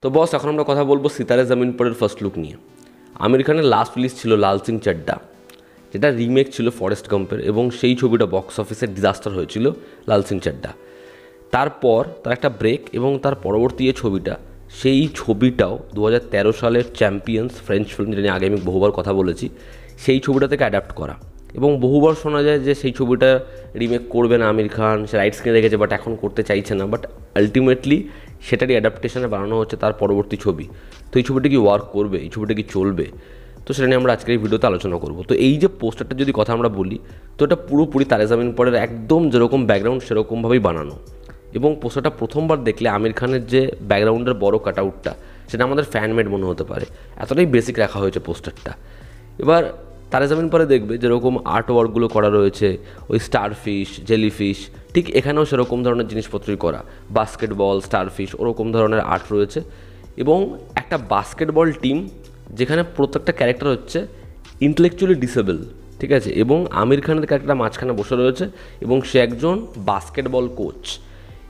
তো বস, এখন আমরা কথা বলবো সিতারে জামিন পরের ফার্স্ট লুক নিয়ে। আমির খানের লাস্ট রিলিজ ছিল লাল সিং চাড্ডা, যেটা রিমেক ছিল ফরেস্ট গাম্পের, এবং সেই ছবিটা বক্স অফিসে ডিজাস্টার হয়েছিল লাল সিং চাড্ডা। তারপর তার একটা ব্রেক, এবং তার পরবর্তী যে ছবিটা, সেই ছবিটাও 2013 সালের চ্যাম্পিয়ন্স ফ্রেঞ্চ ফিল্ম, যেটা নিয়ে আগে আমি বহুবার কথা বলেছি, সেই ছবিটা থেকে অ্যাডাপ্ট করা। এবং বহুবার শোনা যায় যে সেই ছবিটা রিমেক করবে না আমির খান, সে রাইটস কিনে রেখেছে, বাট এখন করতে চাইছে না। বাট আলটিমেটলি সেটারই অ্যাডাপ্টেশনে বানানো হচ্ছে তার পরবর্তী ছবি। তো এই ছবিটা কি ওয়ার্ক করবে, এই ছবিটা কি চলবে, তো সেটা নিয়ে আমরা আজকের এই ভিডিওতে আলোচনা করব। তো এই যে পোস্টারটা যদি কথা আমরা বলি, তো এটা পুরোপুরি তারে জামিন পরের একদম যেরকম ব্যাকগ্রাউন্ড সেরকমভাবেই বানানো। এবং পোস্টারটা প্রথমবার দেখলে আমির খানের যে ব্যাকগ্রাউন্ডের বড় কাট আউটটা, সেটা আমাদের ফ্যানমেড মনে হতে পারে, এতটাই বেসিক রাখা হয়েছে পোস্টারটা। এবার তারে জামিন পরে দেখবে যেরকম আর্ট ওয়ার্কগুলো করা রয়েছে, ওই স্টারফিশ, জেলিফিশ, ঠিক এখানেও সেরকম ধরনের জিনিসপত্রই করা, বাস্কেটবল, স্টারফিশ, ওরকম ধরনের আর্ট রয়েছে। এবং একটা বাস্কেটবল টিম যেখানে প্রত্যেকটা ক্যারেক্টার হচ্ছে ইন্টেলেকচুয়ালি ডিসেবল, ঠিক আছে, এবং আমির খানের ক্যারেক্টার মাঝখানে বসে রয়েছে এবং সে একজন বাস্কেটবল কোচ।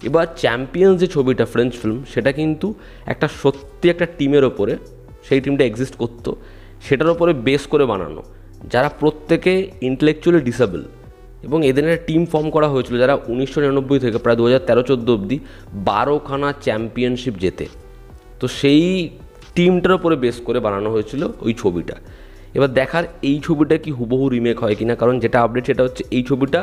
এবার চ্যাম্পিয়ন্স যে ছবিটা ফ্রেঞ্চ ফিল্ম, সেটা কিন্তু একটা সত্যি একটা টিমের ওপরে, সেই টিমটা এক্সিস্ট করতো, সেটার ওপরে বেস করে বানানো, যারা প্রত্যেকে ইন্টেলেকচুয়ালি ডিসেবল। এবং এদের একটা টিম ফর্ম করা হয়েছিল যারা 1999 থেকে প্রায় 2013-14 অবধি 12খানা চ্যাম্পিয়নশিপ জেতে। তো সেই টিমটার ওপরে বেস করে বানানো হয়েছিল ওই ছবিটা। এবার দেখার এই ছবিটা কি হুবহু রিমেক হয় কিনা, কারণ যেটা আপডেট সেটা হচ্ছে এই ছবিটা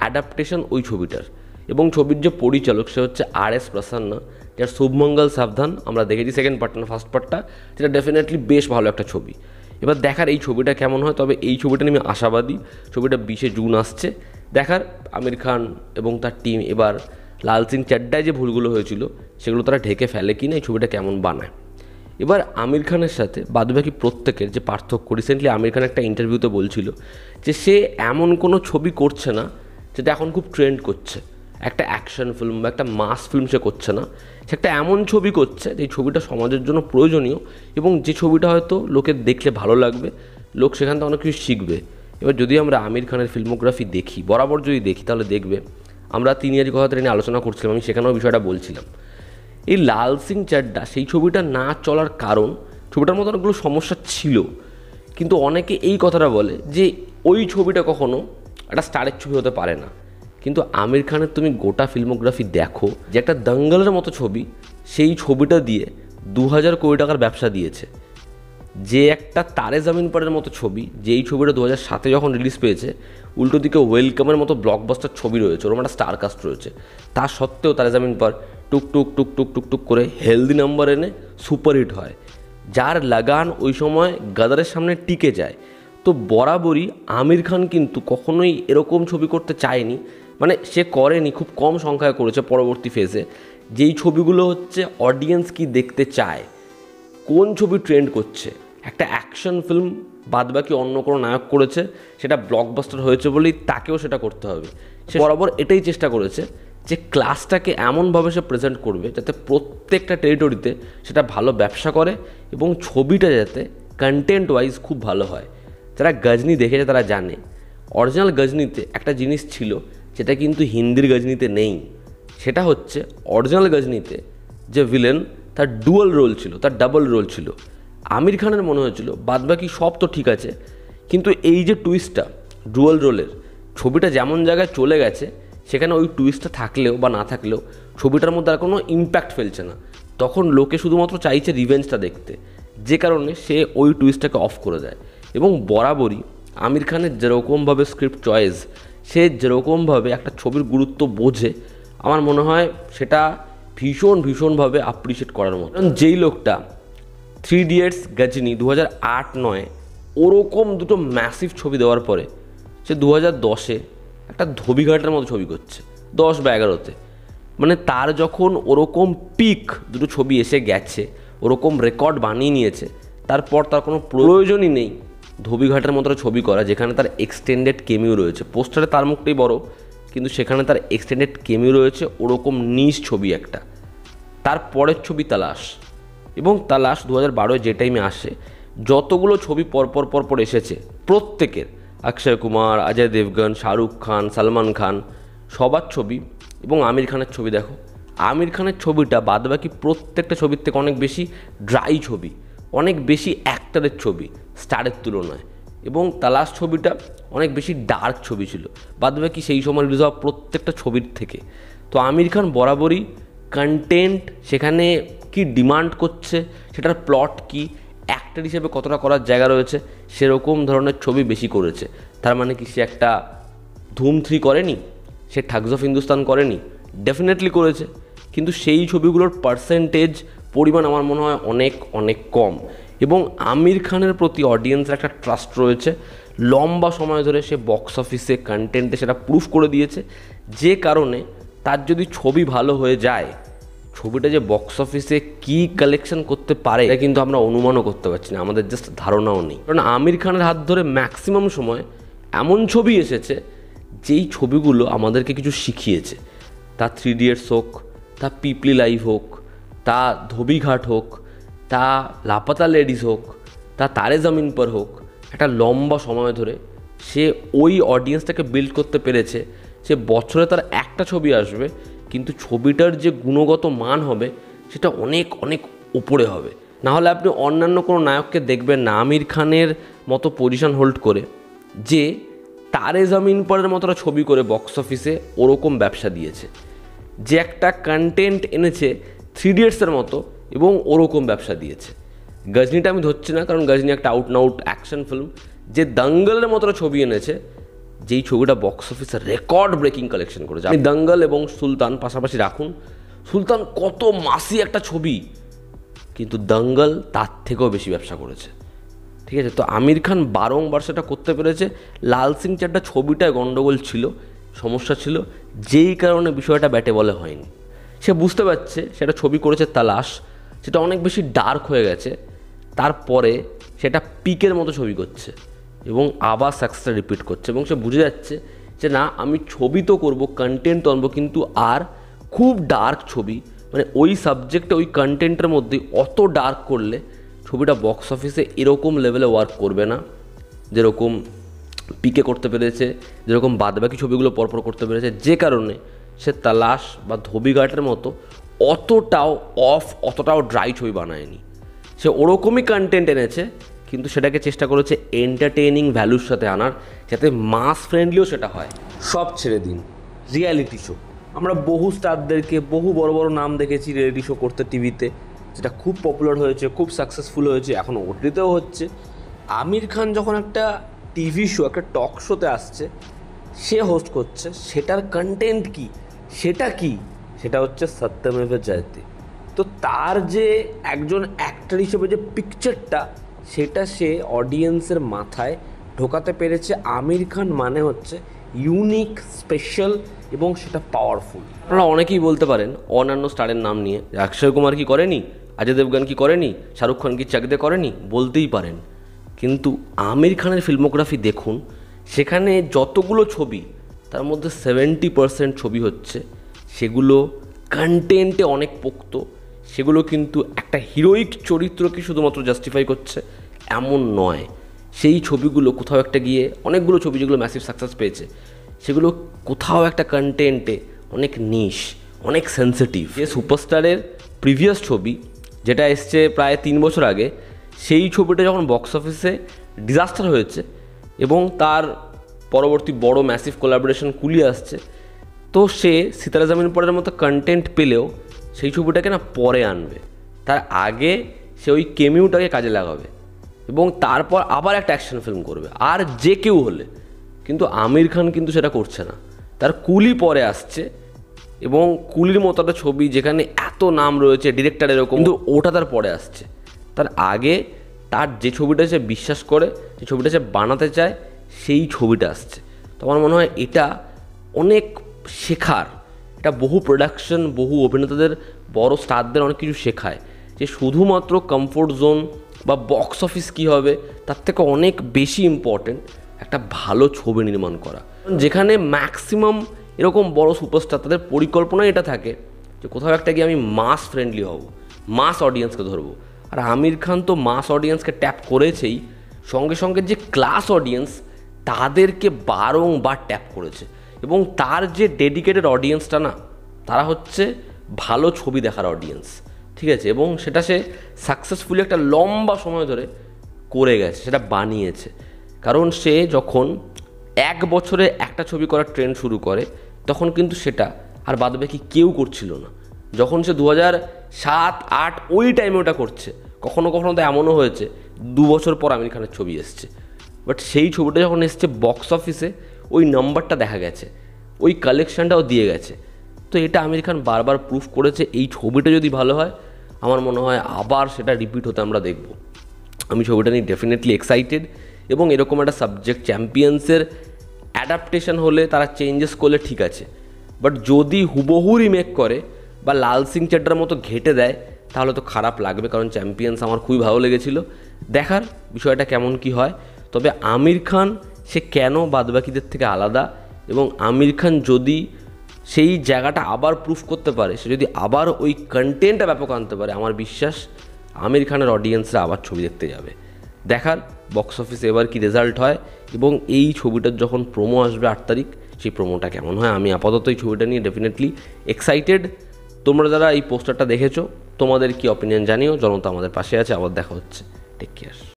অ্যাডাপ্টেশন ওই ছবিটার। এবং ছবির যে পরিচালক সে হচ্ছে RS প্রসন্না, যার শুভমঙ্গল সাবধান আমরা দেখেছি সেকেন্ড পার্ট না ফার্স্ট পার্টটা, যেটা ডেফিনেটলি বেশ ভালো একটা ছবি। এবার দেখার এই ছবিটা কেমন হয়, তবে এই ছবিটা নিয়ে আমি আশাবাদী। ছবিটা 20 জুন আসছে। দেখার আমির খান এবং তার টিম এবার লাল সিং চাড্ডায় যে ভুলগুলো হয়েছিল সেগুলো তারা ঢেকে ফেলে কিনা, এই ছবিটা কেমন বানায়। এবার আমির খানের সাথে বাদবাকি প্রত্যেকের যে পার্থক্য, রিসেন্টলি আমির খান একটা ইন্টারভিউতে বলছিল যে সে এমন কোনো ছবি করছে না যেটা এখন খুব ট্রেন্ড করছে, একটা অ্যাকশন ফিল্ম বা একটা মাস ফিল্ম সে করছে না, সে একটা এমন ছবি করছে যে ছবিটা সমাজের জন্য প্রয়োজনীয়, এবং যে ছবিটা হয়তো লোকের দেখলে ভালো লাগবে, লোক সেখান থেকে অনেক কিছু শিখবে। এবার যদি আমরা আমির খানের ফিল্মোগ্রাফি দেখি, বরাবর যদি দেখি, তাহলে দেখবে আমরা তিনিয়ারি কথা নিয়ে আলোচনা করছিলাম, আমি সেখানেও বিষয়টা বলছিলাম। এই লাল সিং চাড্ডা সেই ছবিটা না চলার কারণ, ছবিটার মধ্যে অনেকগুলো সমস্যা ছিল, কিন্তু অনেকে এই কথাটা বলে যে ওই ছবিটা কখনো একটা স্টারের ছবি হতে পারে না। কিন্তু আমির খানের তুমি গোটা ফিল্মোগ্রাফি দেখো, যে একটা দঙ্গলের মতো ছবি, সেই ছবিটা দিয়ে 2000 কোটি টাকার ব্যবসা দিয়েছে। যে একটা তারে জামিন পরের মতো ছবি, যেই ছবিটা 2007 যখন রিলিজ পেয়েছে, উল্টো দিকে ওয়েলকামের মতো ব্লকবাস্টার ছবি রয়েছে, ওরকম একটা স্টার কাস্ট রয়েছে, তা সত্ত্বেও তারে জামিন পর টুক টুক টুক টুক টুক টুক করে হেলদি নাম্বার এনে সুপারহিট হয়, যার লাগান ওই সময় গাদারের সামনে টিকে যায়। তো বরাবরই আমির খান কিন্তু কখনোই এরকম ছবি করতে চায়নি, মানে সে করেনি, খুব কম সংখ্যায় করেছে পরবর্তী ফেজে, যেই ছবিগুলো হচ্ছে অডিয়েন্স কি দেখতে চায়, কোন ছবি ট্রেন্ড করছে। একটা অ্যাকশন ফিল্ম বাদবাকি অন্য কোনো নায়ক করেছে, সেটা ব্লকবাস্টার হয়েছে বলেই তাকেও সেটা করতে হবে। সে বরাবর এটাই চেষ্টা করেছে যে ক্লাসটাকে এমনভাবে সে প্রেজেন্ট করবে যাতে প্রত্যেকটা টেরিটরিতে সেটা ভালো ব্যবসা করে, এবং ছবিটা যাতে কন্টেন্ট ওয়াইজ খুব ভালো হয়। যারা গজনি দেখেছে তারা জানে অরিজিনাল গজনিতে একটা জিনিস ছিল যেটা কিন্তু হিন্দির গজনিতে নেই, সেটা হচ্ছে অরিজিনাল গজনিতে যে ভিলেন তার ডুয়াল রোল ছিল, তার ডাবল রোল ছিল। আমির খানের মনে হয়েছিল বাদবাকি সব তো ঠিক আছে, কিন্তু এই যে টুইস্টটা ডুয়াল রোলের, ছবিটা যেমন জায়গায় চলে গেছে সেখানে ওই টুইস্টটা থাকলেও বা না থাকলেও ছবিটার মধ্যে আর কোনো ইম্প্যাক্ট ফেলছে না। তখন লোকে শুধুমাত্র চাইছে রিভেঞ্জটা দেখতে, যে কারণে সে ওই টুইস্টটাকে অফ করে দেয়। এবং বরাবরই আমির খানের যেরকমভাবে স্ক্রিপ্ট চয়েস, সে যেরকমভাবে একটা ছবির গুরুত্ব বোঝে, আমার মনে হয় সেটা ভীষণভাবে অ্যাপ্রিসিয়েট করার মতো। কারণ যেই লোকটা 3 ইডিয়টস, গজনি 2008-9 ওরকম দুটো ম্যাসিভ ছবি দেওয়ার পরে সে 2010-এ একটা ধোবিঘাটের মতো ছবি করছে, 10 বা 11-তে, মানে তার যখন ওরকম পিক দুটো ছবি এসে গেছে, ওরকম রেকর্ড বানিয়ে নিয়েছে, তারপর তার কোনো প্রয়োজনই নেই ধোবিঘাটের মতো ছবি করা, যেখানে তার এক্সটেন্ডেড কেমিও রয়েছে। পোস্টারে তার মুখটাই বড়, কিন্তু সেখানে তার এক্সটেন্ডেড কেমিও রয়েছে, ওরকম নিজ ছবি একটা। তার পরের ছবি তালাশ, এবং তালাশ 2012 যে টাইমে আসে, যতগুলো ছবি পরপর এসেছে প্রত্যেকের, অক্ষয় কুমার, অজয় দেবগন, শাহরুখ খান, সলমান খান, সবার ছবি এবং আমির খানের ছবি দেখো, আমির খানের ছবিটা বাদবাকি প্রত্যেকটা ছবির থেকে অনেক বেশি ড্রাই ছবি, অনেক বেশি অ্যাক্টারের ছবি স্টারের তুলনায়, এবং তালাশ ছবিটা অনেক বেশি ডার্ক ছবি ছিল বাদবাকি সেই সময় রিলিজ হওয়া প্রত্যেকটা ছবির থেকে। তো আমির খান বরাবরই কন্টেন্ট, সেখানে কি ডিমান্ড করছে, সেটার প্লট কি, অ্যাক্টর হিসেবে কতটা করার জায়গা রয়েছে, সেরকম ধরনের ছবি বেশি করেছে। তার মানে কি সে একটা ধুম 3 করেনি, সে ঠাগস অফ হিন্দুস্তান করেনি? ডেফিনেটলি করেছে, কিন্তু সেই ছবিগুলোর পার্সেন্টেজ পরিমাণ আমার মনে হয় অনেক অনেক কম। এবং আমির খানের প্রতি অডিয়েন্সের একটা ট্রাস্ট রয়েছে, লম্বা সময় ধরে সে বক্স অফিসে কন্টেন্টে সেটা প্রুফ করে দিয়েছে, যে কারণে তার যদি ছবি ভালো হয়ে যায়, ছবিটা যে বক্স অফিসে কী কালেকশন করতে পারে এটা কিন্তু আমরা অনুমানও করতে পারছি না, আমাদের জাস্ট ধারণাও নেই। কারণ আমির খানের হাত ধরে ম্যাক্সিমাম সময় এমন ছবি এসেছে যেই ছবিগুলো আমাদেরকে কিছু শিখিয়েছে। তা 3 ইডিয়টস হোক, তা পিপলি লাইভ হোক, তা ধোবিঘাট হোক, তা লাপাতা লেডিস হোক, তা তারে জামিন পর হোক, একটা লম্বা সময় ধরে সে ওই অডিয়েন্সটাকে বিল্ড করতে পেরেছে। সে বছরে তার একটা ছবি আসবে, কিন্তু ছবিটার যে গুণগত মান হবে সেটা অনেক অনেক উপরে হবে। নাহলে আপনি অন্যান্য কোনো নায়ককে দেখবেন না আমির খানের মতো পজিশন হোল্ড করে, যে তারে জামিন পরের মতোটা ছবি করে বক্স অফিসে ওরকম ব্যবসা দিয়েছে, যে একটা কন্টেন্ট এনেছে 3 ইডিয়টসের মতো এবং ওরকম ব্যবসা দিয়েছে। গজনিটা আমি ধরছি না, কারণ গজনি একটা out and out action film, যে দাঙ্গলের মতোটা ছবি এনেছে, যেই ছবিটা বক্স অফিসে রেকর্ড ব্রেকিং কালেকশন করেছে। আপনি দাঙ্গল এবং সুলতান পাশাপাশি রাখুন, সুলতান কত মাসি একটা ছবি, কিন্তু দাঙ্গল তার থেকেও বেশি ব্যবসা করেছে। ঠিক আছে, তো আমির খান বারংবার সেটা করতে পেরেছে। লাল সিং চাড্ডা ছবিটায় গণ্ডগোল ছিল, সমস্যা ছিল, যেই কারণে বিষয়টা ব্যাটে বলে হয়নি। সে বুঝতে পারছে সেটা ছবি করেছে তালাশ, সেটা অনেক বেশি ডার্ক হয়ে গেছে, তারপরে সেটা পিকের মতো ছবি করছে এবং আবার সাকসেসটা রিপিট করছে। এবং সে বুঝে যাচ্ছে যে না, আমি ছবি তো করবো, কন্টেন্ট তো আনবো, কিন্তু আর খুব ডার্ক ছবি, মানে ওই সাবজেক্টে ওই কন্টেন্টের মধ্যে অত ডার্ক করলে ছবিটা বক্স অফিসে এরকম লেভেলে ওয়ার্ক করবে না, যেরকম পিকে করতে পেরেছে, যেরকম বাদবাকি ছবিগুলো পরপর করতে পেরেছে। যে কারণে সে তালাশ বা ধোবিঘাটের মতো অতটাও ড্রাই ছবি বানায়নি। সে ওরকমই কন্টেন্ট এনেছে, কিন্তু সেটাকে চেষ্টা করেছে এন্টারটেইনিং ভ্যালুর সাথে আনার, যাতে মাস ফ্রেন্ডলিও সেটা হয়। সব ছেড়ে দিন, রিয়ালিটি শো, আমরা বহু স্টারদেরকে, বহু বড় বড় নাম দেখেছি রিয়ালিটি শো করতে টিভিতে, যেটা খুব পপুলার হয়েছে, খুব সাকসেসফুল হয়েছে, এখন ওটিতেও হচ্ছে। আমির খান যখন একটা টিভি শো, একটা টক শোতে আসছে, সে হোস্ট করছে, সেটার কন্টেন্ট কি, সেটা হচ্ছে সত্যমেব জয়তে। তো তার যে একজন অ্যাক্টর হিসেবে যে পিকচারটা, সেটা সে অডিয়েন্সের মাথায় ঢোকাতে পেরেছে। আমির খান মানে হচ্ছে ইউনিক, স্পেশাল এবং সেটা পাওয়ারফুল। আপনারা অনেকেই বলতে পারেন অন্যান্য স্টারের নাম নিয়ে, অক্ষয় কুমার কি করেনি, অজয় দেবগন কি করেনি, শাহরুখ খান কি চাকদে করেনি, বলতেই পারেন, কিন্তু আমির খানের ফিল্মোগ্রাফি দেখুন, সেখানে যতগুলো ছবি, তার মধ্যে 70% ছবি হচ্ছে সেগুলো কন্টেন্টে অনেক পোক্ত, সেগুলো কিন্তু একটা হিরোইক চরিত্রকে শুধুমাত্র জাস্টিফাই করছে এমন নয়। সেই ছবিগুলো কোথাও একটা গিয়ে, অনেকগুলো ছবি যেগুলো ম্যাসিভ সাকসেস পেয়েছে, সেগুলো কোথাও একটা কন্টেন্টে অনেক নিশ, অনেক সেন্সিটিভ। যে সুপারস্টারের প্রিভিয়াস ছবি, যেটা এসছে প্রায় 3 বছর আগে, সেই ছবিটা যখন বক্স অফিসে ডিজাস্টার হয়েছে এবং তার পরবর্তী বড় ম্যাসিভ কোলাবোরেশন কুলি আসছে, তো সে সিতারা জামিন পরের মতো কন্টেন্ট পেলেও সেই ছবিটাকে না পরে আনবে, তার আগে সে ওই কেমিউটাকে কাজে লাগাবে এবং তারপর আবার একটা অ্যাকশন ফিল্ম করবে, আর যে কেউ হলে। কিন্তু আমির খান কিন্তু সেটা করছে না, তার কুলি পরে আসছে, এবং কুলির মতো একটা ছবি যেখানে এত নাম রয়েছে, ডিরেক্টর এরকম, কিন্তু ওটা তার পরে আসছে। তার আগে তার যে ছবিটা সে বিশ্বাস করে, যে ছবিটা সে বানাতে চায়, সেই ছবিটা আসছে। তো আমার মনে হয় এটা অনেক শেখার, এটা বহু প্রোডাকশন, বহু অভিনেতাদের, বড় স্টারদের অনেক কিছু শেখায়, যে শুধুমাত্র কমফোর্ট জোন বা বক্স অফিস কী হবে তার থেকে অনেক বেশি ইম্পর্টেন্ট একটা ভালো ছবি নির্মাণ করা। যেখানে ম্যাক্সিমাম এরকম বড় সুপারস্টার, তাদের পরিকল্পনাই এটা থাকে যে কোথাও একটা গিয়ে আমি মাস ফ্রেন্ডলি হব, মাস অডিয়েন্সকে ধরবো। আর আমির খান তো মাস অডিয়েন্সকে ট্যাপ করেছেই, সঙ্গে সঙ্গে যে ক্লাস অডিয়েন্স তাদেরকে বারংবার ট্যাপ করেছে। এবং তার যে ডেডিকেটেড অডিয়েন্সটা না, তারা হচ্ছে ভালো ছবি দেখার অডিয়েন্স, ঠিক আছে, এবং সেটা সে সাকসেসফুলি একটা লম্বা সময় ধরে করে গেছে, সেটা বানিয়েছে। কারণ সে যখন 1 বছরে একটা ছবি করার ট্রেন্ড শুরু করে তখন কিন্তু সেটা আর বাদবাকি কেউ করছিল না। যখন সে 2007-8 ওই টাইমে ওটা করছে, কখনো কখনো তো এমনও হয়েছে 2 বছর পর আমির খানের ছবি এসছে, বাট সেই ছবিটা যখন এসছে বক্স অফিসে ওই নাম্বারটা দেখা গেছে, ওই কালেকশানটাও দিয়ে গেছে। তো এটা আমির খান বারবার প্রুফ করেছে। এই ছবিটা যদি ভালো হয় আমার মনে হয় আবার সেটা রিপিট হতে আমরা দেখব। আমি ছবিটা নিয়ে ডেফিনেটলি এক্সাইটেড, এবং এরকম একটা সাবজেক্ট চ্যাম্পিয়ন্সের অ্যাডাপ্টেশন হলে তারা চেঞ্জেস করলে ঠিক আছে, বাট যদি হুবহু রিমেক করে বা লাল সিং চাড্ডার মতো ঘেঁটে দেয় তাহলে তো খারাপ লাগবে। কারণ চ্যাম্পিয়ন্স আমার খুবই ভালো লেগেছিল, দেখার বিষয়টা কেমন কি হয়। তবে আমির খান সে কেন বাদবাকিদের থেকে আলাদা, এবং আমির খান যদি সেই জায়গাটা আবার প্রুফ করতে পারে, সে যদি আবার ওই কন্টেন্টটা ব্যাপক আনতে পারে, আমার বিশ্বাস আমির খানের অডিয়েন্সরা আবার ছবি দেখতে যাবে। দেখার বক্স অফিসে এবার কি রেজাল্ট হয়, এবং এই ছবিটার যখন প্রোমো আসবে 8 তারিখ, সেই প্রোমোটা কেমন হয়। আমি আপাতত এই ছবিটা নিয়ে ডেফিনেটলি এক্সাইটেড। তোমরা যারা এই পোস্টারটা দেখেছো তোমাদের কি অপিনিয়ন জানিও। জনতা আমাদের পাশে আছে। আবার দেখা হচ্ছে। Take care.